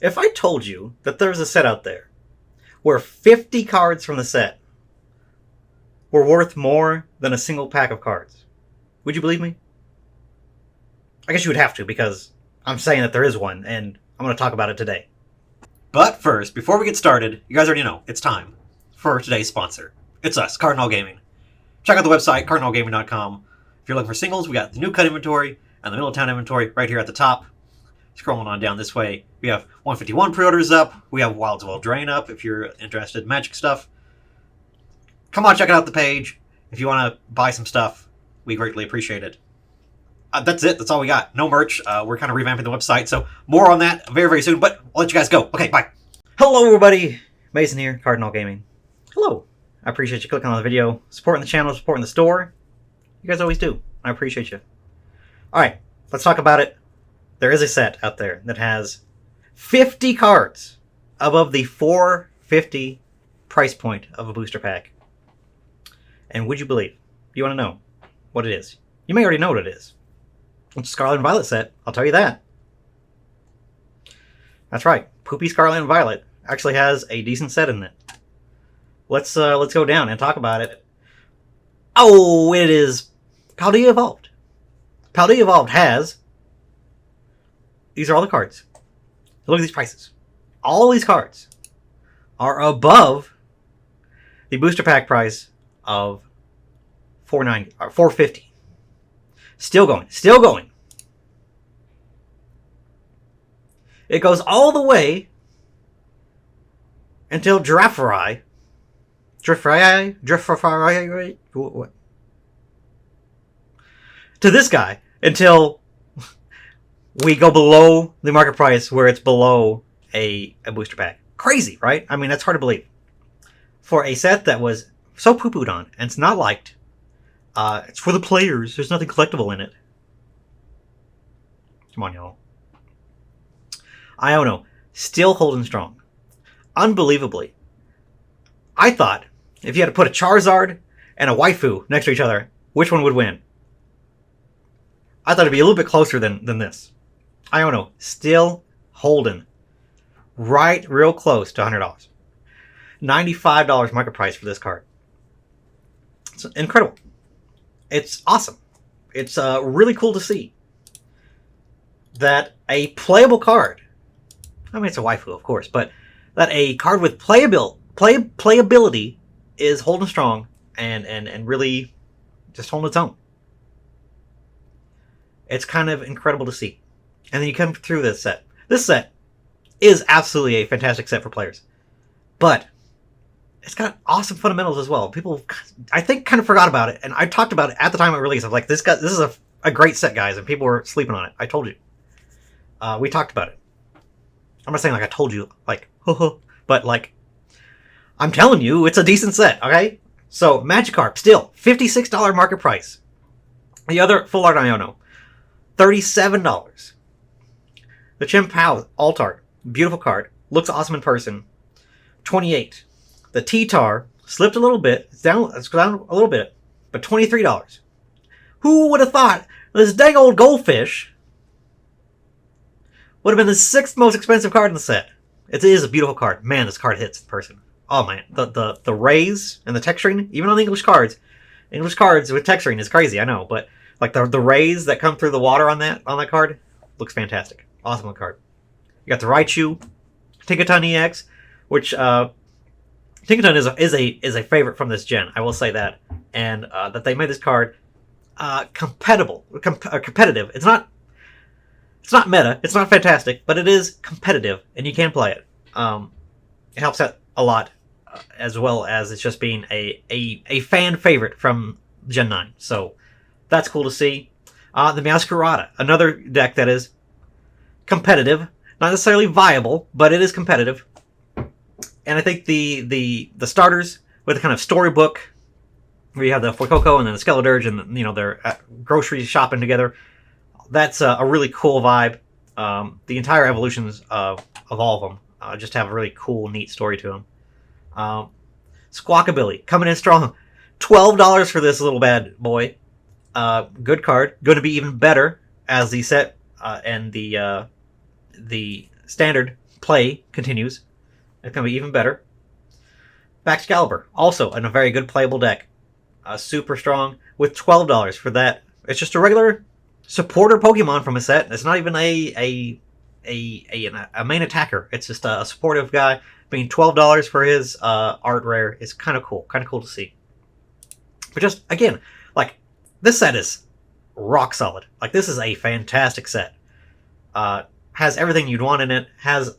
If I told you that there's a set out there where 50 cards from the set were worth more than a single pack of cards, would you believe me? I guess you would have to, because I'm saying that there is one, and I'm going to talk about it today. But first, before we get started, you guys already know, it's time for today's sponsor. It's us, Cardinal Gaming. Check out the website, cardinalgaming.com. If you're looking for singles, we got the new cut inventory and the middle of town inventory right here at the top. Scrolling on down this way, we have 151 pre-orders up. We have Wilds Well Drain up if you're interested in Magic stuff. Come on, check out the page. If you want to buy some stuff, we greatly appreciate it. That's it. That's all we got. No merch. We're kind of revamping the website, so more on that very, very soon. But I'll let you guys go. Okay, bye. Hello, everybody. Mason here, Cardinal Gaming. Hello. I appreciate you clicking on the video, supporting the channel, supporting the store. You guys always do. I appreciate you. All right, let's talk about it. There is a set out there that has 50 cards above the $450 price point of a booster pack. And would you believe? You want to know what it is? You may already know what it is. It's a Scarlet and Violet set. I'll tell you that. That's right. Poopy Scarlet and Violet actually has a decent set in it. Let's go down and talk about it. Oh, it is Paldea Evolved. Paldea Evolved has... These are all the cards. Look at these prices. All these cards are above the booster pack price of $490 or $450. Still going. Still going. It goes all the way until Giraffari. What? To this guy until we go below the market price where it's below a booster pack. Crazy, right? I mean, that's hard to believe. For a set that was so poo-pooed on and it's not liked. It's for the players. There's nothing collectible in it. Come on, y'all. Iono, still holding strong. Unbelievably. I thought if you had to put a Charizard and a waifu next to each other, which one would win? I thought it'd be a little bit closer than this. Iono, still holding. Right real close to $100. $95 market price for this card. It's incredible. It's awesome. It's really cool to see that a playable card, I mean, it's a waifu, of course, but that a card with playability is holding strong and really just holding its own. It's kind of incredible to see. And then you come through this set. This set is absolutely a fantastic set for players. But it's got awesome fundamentals as well. People, I think, kind of forgot about it. And I talked about it at the time it released. I was like, this is a great set, guys. And people were sleeping on it. I told you. We talked about it. I'm not saying like I told you, like, but like, I'm telling you, it's a decent set, okay? So, Magikarp, still, $56 market price. The other Full Art Iono, $37. The Chien-Pao Alt Art, beautiful card. Looks awesome in person. $28. The T-Tar slipped a little bit. It's down a little bit, but $23. Who would have thought this dang old goldfish would have been the 6th most expensive card in the set? It is a beautiful card. Man, this card hits in person. Oh man, the rays and the texturing, even on the English cards with texturing is crazy, I know, but like the rays that come through the water on that card looks fantastic. Awesome card. You got the Raichu, Tinkaton EX, which Tinkaton is a favorite from this gen. I will say that, and that they made this card competitive. It's not meta. It's not fantastic, but it is competitive, and you can play it. It helps out a lot, as well as it's just being a fan favorite from Gen 9. So that's cool to see. The Meowscarada, another deck that is competitive, not necessarily viable, but it is competitive. And I think the starters with a kind of storybook, where you have the Fuecoco and then the Skeledirge, and they're grocery shopping together. That's a really cool vibe. The entire evolutions of all of them just have a really cool, neat story to them. Squawkabilly coming in strong, $12 for this little bad boy. Good card, going to be even better as the set and the standard play continues. It's going to be even better. Excalibur, also in a very good playable deck. Super strong with $12 for that. It's just a regular supporter Pokemon from a set. It's not even a main attacker. It's just a supportive guy. Being $12 for his art rare is kind of cool. Kind of cool to see. But just, again, like, this set is rock solid. Like, this is a fantastic set. Has everything you'd want in it. Has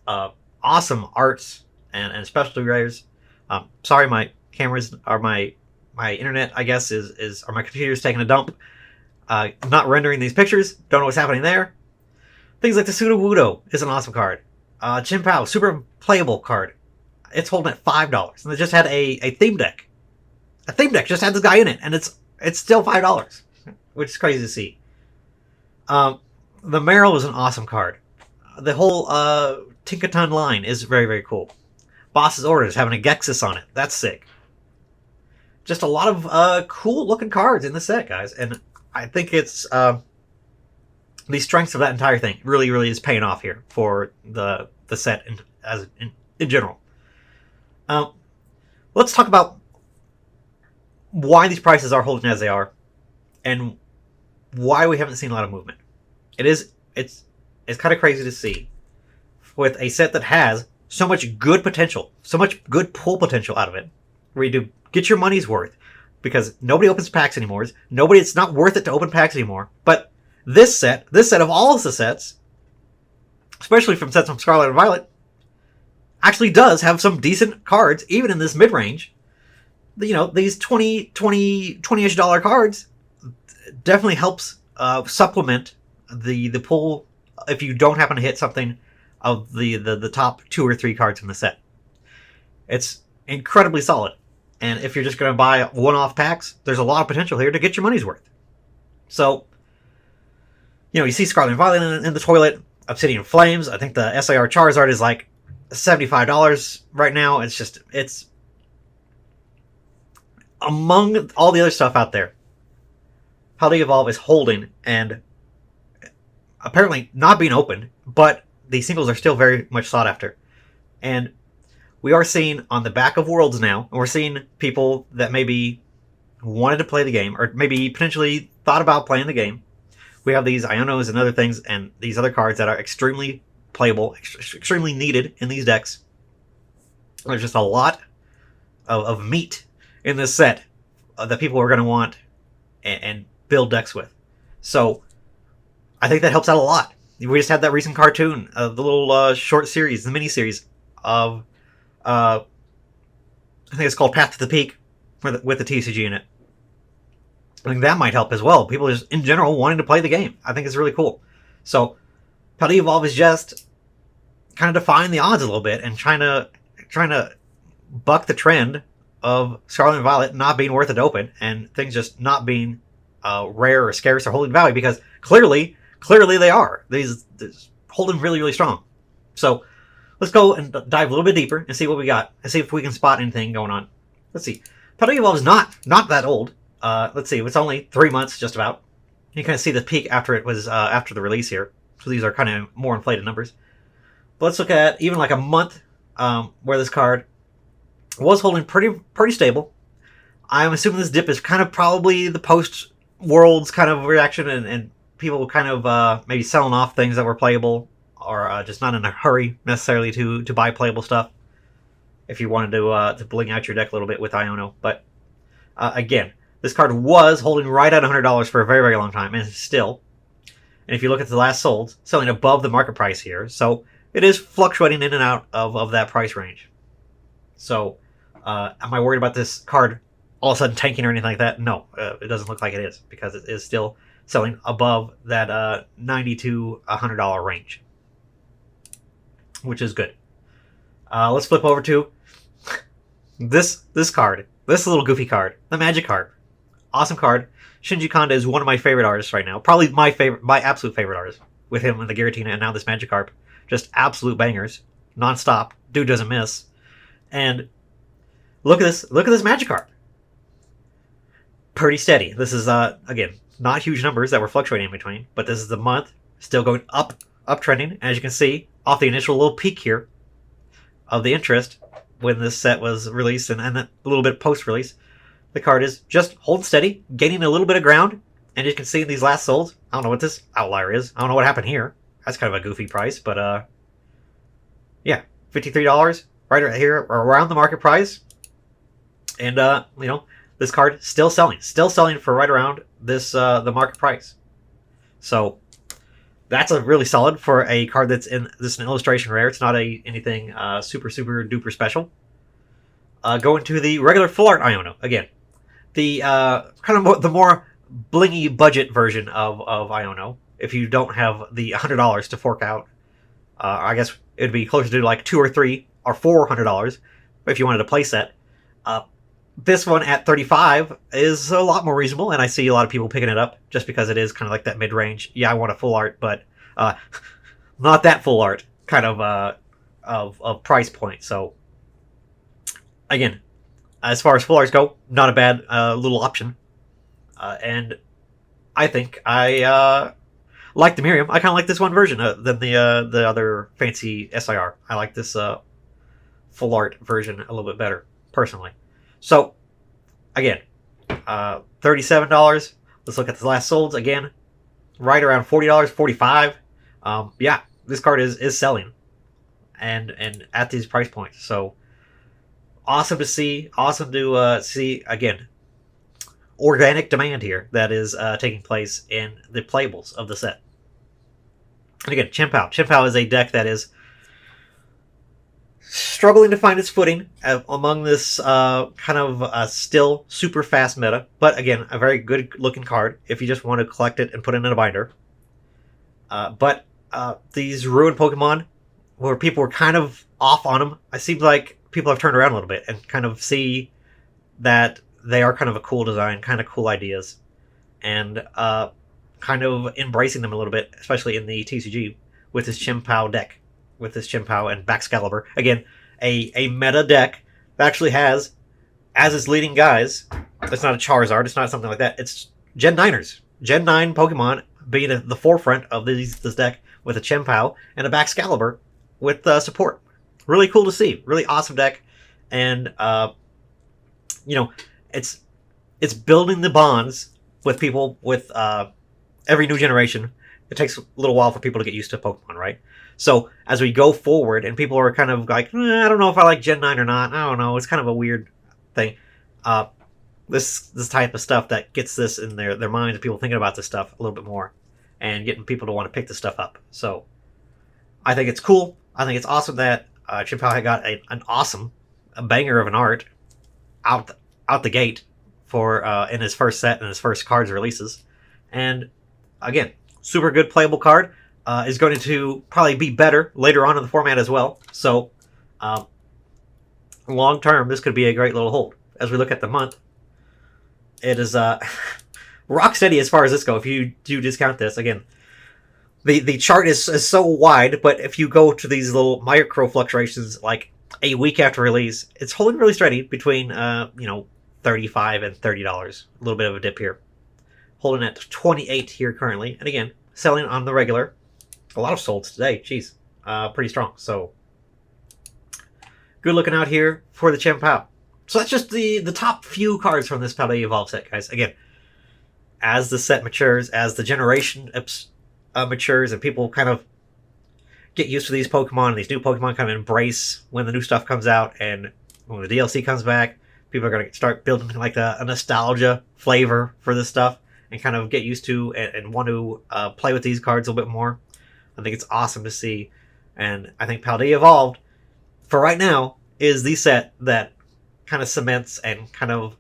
awesome arts and specialty rares. Sorry, my cameras, or my internet, I guess, or my computer's taking a dump. Not rendering these pictures. Don't know what's happening there. Things like the Sudowoodo is an awesome card. Chien-Pao, super playable card. It's holding at $5. And it just had a theme deck. A theme deck just had this guy in it, and it's still $5, which is crazy to see. The Marill is an awesome card. The whole Tinkaton line is very, very cool. Boss's Orders having a Gexus on it. That's sick. Just a lot of cool looking cards in the set, guys. And I think it's the strengths of that entire thing really, really is paying off here for the set in general. Let's talk about why these prices are holding as they are, and why we haven't seen a lot of movement. It's kind of crazy to see with a set that has so much good potential, so much good pull potential out of it, where you do get your money's worth, because nobody opens packs anymore. It's not worth it to open packs anymore. But this set of all of the sets, especially from sets from Scarlet and Violet, actually does have some decent cards, even in this mid-range. You know, these $20-ish cards definitely helps supplement the pull if you don't happen to hit something of the top 2 or 3 cards from the set. It's incredibly solid. And if you're just going to buy one-off packs, there's a lot of potential here to get your money's worth. So, you know, you see Scarlet and Violet in the toilet, Obsidian Flames. I think the SIR Charizard is like $75 right now. It's among all the other stuff out there. Paldea Evolve is holding and apparently not being opened, but the singles are still very much sought after. And we are seeing on the back of Worlds now, and we're seeing people that maybe wanted to play the game, or maybe potentially thought about playing the game. We have these Ionos and other things, and these other cards that are extremely playable, extremely needed in these decks. There's just a lot of meat in this set that people are going to want and build decks with. So I think that helps out a lot. We just had that recent cartoon, the little short series, the mini series of, I think it's called Path to the Peak, with the TCG in it. I think that might help as well. People just, in general, wanting to play the game. I think it's really cool. So, Paldea Evolve is just kind of defying the odds a little bit and trying to buck the trend of Scarlet and Violet not being worth it to open, and things just not being rare or scarce or holding value, because clearly they are. These holding really, really strong. So let's go and dive a little bit deeper and see what we got, and see if we can spot anything going on. Let's see. Paldea Evolve is not that old. Let's see. It's only 3 months, just about. You kind of see the peak after it was after the release here. So these are kind of more inflated numbers. But let's look at even like a month where this card was holding pretty stable. I'm assuming this dip is kind of probably the post-Worlds kind of reaction, and people kind of maybe selling off things that were playable, or just not in a hurry necessarily to buy playable stuff if you wanted to bling out your deck a little bit with Iono. But again, this card was holding right at $100 for a very, very long time, and still. And if you look at the last sold, selling above the market price here. So it is fluctuating in and out of that price range. So am I worried about this card all of a sudden tanking or anything like that? No, it doesn't look like it is, because it is still selling above that $90 to $100 range, which is good. Let's flip over to this card, this little goofy card, the Magic card. Awesome card. Shinji Kanda is one of my favorite artists right now. Probably my absolute favorite artist, with him and the Giratina and now this Magikarp. Just absolute bangers, non-stop. Dude doesn't miss. And look at this Magikarp. Pretty steady. This is again, not huge numbers that were fluctuating in between, but this is the month still going up, uptrending. As you can see, off the initial little peak here of the interest when this set was released and a little bit post-release, the card is just holding steady, gaining a little bit of ground, and you can see in these last solds, I don't know what this outlier is. I don't know what happened here. That's kind of a goofy price, but yeah, $53 right here around the market price. And you know, this card still selling for right around this the market price. So that's a really solid for a card that's in this an illustration rare. It's not anything super duper special. Going to the regular full art Iono again, the kind of the more blingy budget version of Iono. If you don't have the $100 to fork out, I guess it'd be closer to like $200 or $300 or $400 if you wanted a playset. This one at $35 is a lot more reasonable, and I see a lot of people picking it up just because it is kind of like that mid-range. Yeah, I want a full art, but not that full art kind of price point. So again, as far as full arts go, not a bad little option. And I think I like the Miriam. I kind of like this one version than the other fancy SIR. I like this full art version a little bit better, personally. So, again, $37. Let's look at the last solds again. Right around $40, $45. Yeah, this card is selling, and at these price points. So, awesome to see. Awesome to see again. Organic demand here that is taking place in the playables of the set. And again, Chien-Pao. Chien-Pao is a deck that is struggling to find its footing among this kind of still super fast meta. But again, a very good looking card if you just want to collect it and put it in a binder. But these ruined Pokemon, where people were kind of off on them, it seems like people have turned around a little bit and kind of see that they are kind of a cool design, kind of cool ideas, and kind of embracing them a little bit, especially in the TCG with this Chien-Pao deck, with this Chien-Pao and Baxcalibur. Again, a meta deck that actually has, as its leading guys, it's not a Charizard, it's not something like that, it's Gen 9ers. Gen 9 Pokemon being at the forefront of this deck with a Chien-Pao and a Baxcalibur with support. Really cool to see. Really awesome deck. And, you know, it's building the bonds with people with every new generation. It takes a little while for people to get used to Pokemon, right? So as we go forward and people are kind of like, I don't know if I like Gen 9 or not. I don't know. It's kind of a weird thing. This type of stuff that gets this in their minds, people thinking about this stuff a little bit more and getting people to want to pick this stuff up. So I think it's cool. I think it's awesome that Chien-Pao had got a banger of an art out the gate for in his first set and his first cards releases. And again, super good playable card. Is going to probably be better later on in the format as well. So long term, this could be a great little hold. As we look at the month, it is rock steady as far as this goes. If you do discount this, again, the chart is so wide, but if you go to these little micro fluctuations like a week after release, it's holding really steady between $35 and $30. A little bit of a dip here. Holding at 28 here currently. And again, selling on the regular. A lot of solds today. Jeez. Pretty strong. So, good looking out here for the Chien-Pao. So that's just the top few cards from this Paldea Evolved set, guys. Again, as the set matures, as the generation matures, and people kind of get used to these Pokemon, and these new Pokemon kind of embrace when the new stuff comes out, and when the DLC comes back, people are going to start building like a nostalgia flavor for this stuff, and kind of get used to and want to play with these cards a little bit more. I think it's awesome to see, and I think Paldea Evolved, for right now, is the set that kind of cements and kind of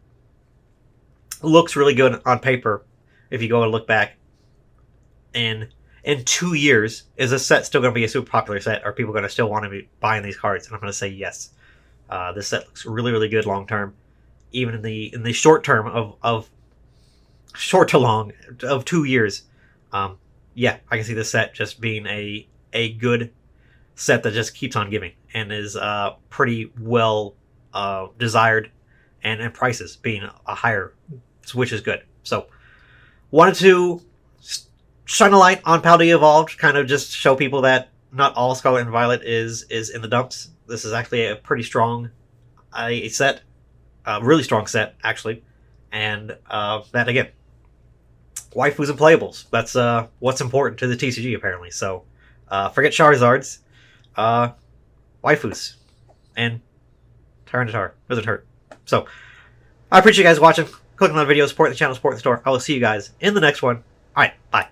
looks really good on paper if you go and look back. And in 2 years, is this set still going to be a super popular set? Are people going to still want to be buying these cards? And I'm going to say yes. This set looks really, really good long term, even in the short term of short to long of 2 years. Yeah, I can see this set just being a good set that just keeps on giving and is pretty well desired, and prices being a higher, which is good. So, wanted to shine a light on Paldea Evolved, kind of just show people that not all Scarlet and Violet is in the dumps. This is actually a pretty strong set, a really strong set actually, and that again, waifus and playables. That's what's important to the TCG apparently. So forget Charizards, waifus, and Tyranitar. Doesn't hurt. So I appreciate you guys watching. Clicking on the video, support the channel, support the store. I will see you guys in the next one. All right, bye.